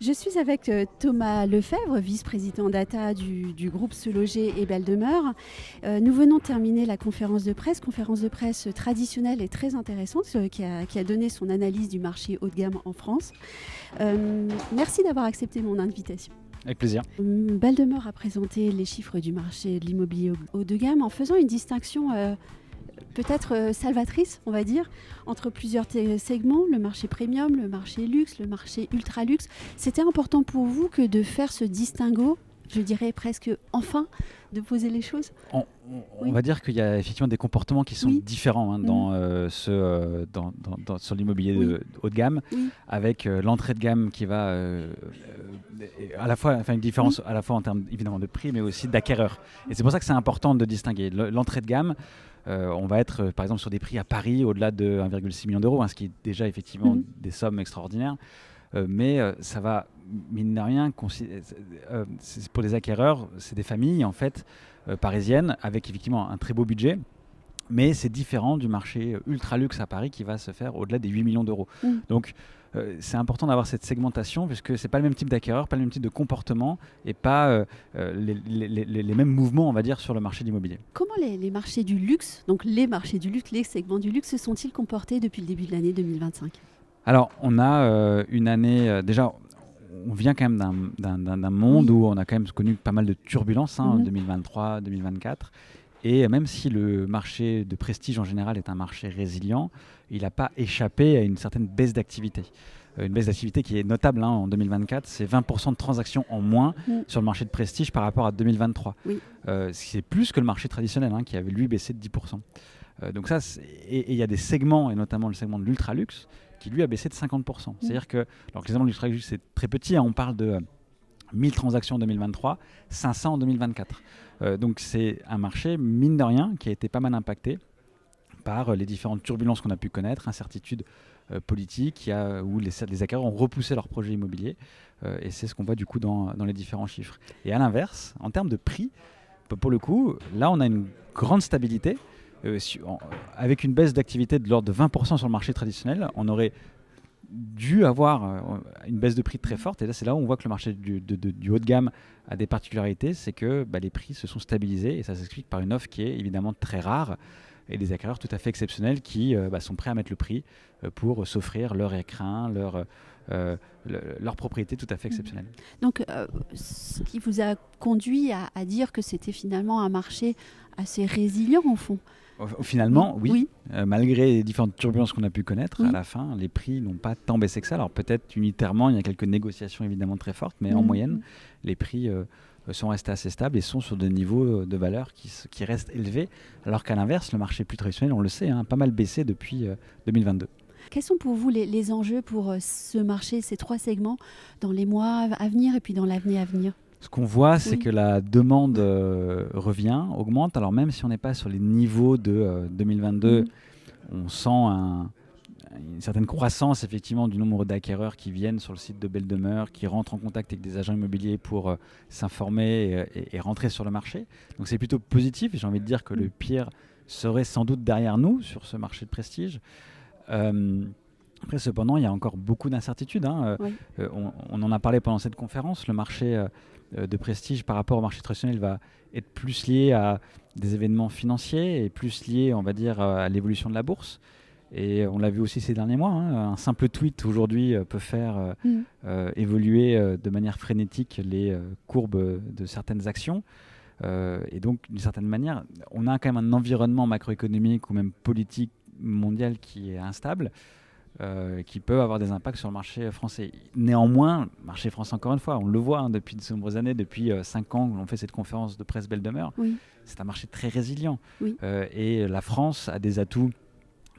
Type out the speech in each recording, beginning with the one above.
Je suis avec Thomas Lefebvre, vice-président data du groupe Se Loger et Belle Demeure. Nous venons de terminer la conférence de presse traditionnelle et très intéressante qui a donné son analyse du marché haut de gamme en France. Merci d'avoir accepté mon invitation. Avec plaisir. Belle Demeure a présenté les chiffres du marché de l'immobilier haut de gamme en faisant une distinction peut-être salvatrice, on va dire, entre plusieurs segments, le marché premium, le marché luxe, le marché ultra luxe. C'était important pour vous que de faire ce distinguo, je dirais presque enfin, de poser les choses. On va dire qu'il y a effectivement des comportements qui sont différents sur l'immobilier de haut de gamme, avec l'entrée de gamme qui va à la fois une différence à la fois en termes évidemment de prix, mais aussi d'acquéreurs. Et c'est pour ça que c'est important de distinguer l'entrée de gamme. On va être par exemple sur des prix à Paris au-delà de 1,6 million d'euros, ce qui est déjà effectivement des sommes extraordinaires. Mais ça va, mine de rien, pour les acquéreurs, c'est des familles en fait parisiennes avec effectivement un très beau budget. Mais c'est différent du marché ultra luxe à Paris qui va se faire au-delà des 8 millions d'euros. Donc c'est important d'avoir cette segmentation puisque c'est pas le même type d'acquéreur, pas le même type de comportement et pas les mêmes mouvements, on va dire, sur le marché de l'immobilier. Comment les marchés du luxe, donc les marchés du luxe, les segments du luxe, se sont-ils comportés depuis le début de l'année 2025 ? Alors, on a une année déjà. On vient quand même d'un monde où on a quand même connu pas mal de turbulences en 2023, 2024. Et même si le marché de prestige en général est un marché résilient, il n'a pas échappé à une certaine baisse d'activité. Une baisse d'activité qui est notable en 2024, c'est 20% de transactions en moins sur le marché de prestige par rapport à 2023. C'est plus que le marché traditionnel qui avait lui baissé de 10%. Donc ça, et il y a des segments, et notamment le segment de l'ultra-luxe, qui lui a baissé de 50%. C'est-à-dire que, alors que le segment de l'ultra-luxe c'est très petit, on parle de 1000 transactions en 2023, 500 en 2024. Donc c'est un marché, mine de rien, qui a été pas mal impacté par les différentes turbulences qu'on a pu connaître, incertitudes politiques, où les acquéreurs ont repoussé leurs projets immobiliers. Et c'est ce qu'on voit du coup dans les différents chiffres. Et à l'inverse, en termes de prix, pour le coup, là on a une grande stabilité. Avec une baisse d'activité de l'ordre de 20% sur le marché traditionnel, on aurait dû avoir une baisse de prix très forte. Et là, c'est là où on voit que le marché du haut de gamme a des particularités. C'est que les prix se sont stabilisés et ça s'explique par une offre qui est évidemment très rare et des acquéreurs tout à fait exceptionnels qui sont prêts à mettre le prix pour s'offrir leur écrin, leur propriété tout à fait exceptionnelle. Donc, ce qui vous a conduit à dire que c'était finalement un marché assez résilient au fond. Finalement, oui. Malgré les différentes turbulences qu'on a pu connaître, à la fin, les prix n'ont pas tant baissé que ça. Alors peut-être unitairement, il y a quelques négociations évidemment très fortes, mais en moyenne, les prix sont restés assez stables et sont sur des niveaux de valeur qui restent élevés, alors qu'à l'inverse, le marché plus traditionnel, on le sait, a pas mal baissé depuis 2022. Quels sont pour vous les enjeux pour ce marché, ces trois segments, dans les mois à venir et puis dans l'année à venir ? Ce qu'on voit, c'est que la demande revient, augmente. Alors même si on n'est pas sur les niveaux de 2022, on sent une certaine croissance effectivement du nombre d'acquéreurs qui viennent sur le site de Belle Demeure, qui rentrent en contact avec des agents immobiliers pour s'informer et rentrer sur le marché. Donc c'est plutôt positif et j'ai envie de dire que le pire serait sans doute derrière nous sur ce marché de prestige. Après, cependant, il y a encore beaucoup d'incertitudes. On en a parlé pendant cette conférence. Le marché de prestige par rapport au marché traditionnel va être plus lié à des événements financiers et plus lié, on va dire, à l'évolution de la bourse. Et on l'a vu aussi ces derniers mois. Un simple tweet aujourd'hui peut faire évoluer de manière frénétique les courbes de certaines actions. Et donc, d'une certaine manière, on a quand même un environnement macroéconomique ou même politique mondial qui est instable. Qui peuvent avoir des impacts sur le marché français. Néanmoins, le marché français, encore une fois, on le voit depuis de nombreuses années, depuis 5 ans, on fait cette conférence de presse Belle Demeure, c'est un marché très résilient. Et la France a des atouts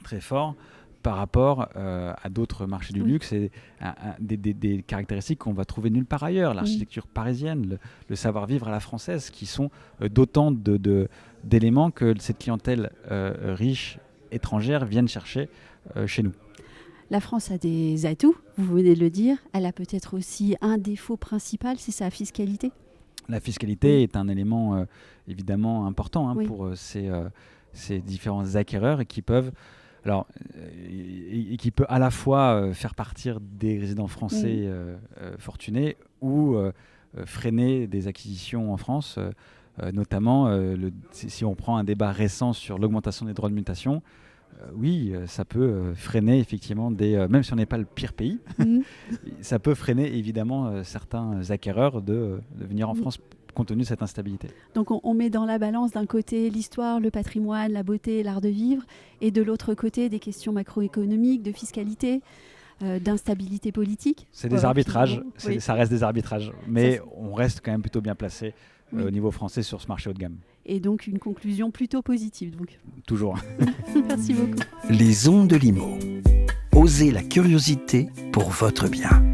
très forts par rapport à d'autres marchés du luxe et des caractéristiques qu'on va trouver nulle part ailleurs. L'architecture parisienne, le savoir-vivre à la française, qui sont d'autant d'éléments que cette clientèle riche, étrangère, viennent chercher chez nous. La France a des atouts, vous venez de le dire. Elle a peut-être aussi un défaut principal, c'est sa fiscalité. La fiscalité est un élément évidemment important pour ces différents acquéreurs qui peuvent Alors, et qui peut à la fois faire partir des résidents français fortunés ou freiner des acquisitions en France, notamment si on prend un débat récent sur l'augmentation des droits de mutation. Oui, ça peut freiner effectivement même si on n'est pas le pire pays, ça peut freiner évidemment certains acquéreurs de venir en France compte tenu de cette instabilité. Donc on met dans la balance d'un côté l'histoire, le patrimoine, la beauté, l'art de vivre, et de l'autre côté des questions macroéconomiques, de fiscalité, d'instabilité politique. C'est des arbitrages, ça reste des arbitrages, mais on reste quand même plutôt bien placé au niveau français sur ce marché haut de gamme. Et donc une conclusion plutôt positive. Donc. Toujours. Merci beaucoup. Les ondes de l'IMO. Osez la curiosité pour votre bien.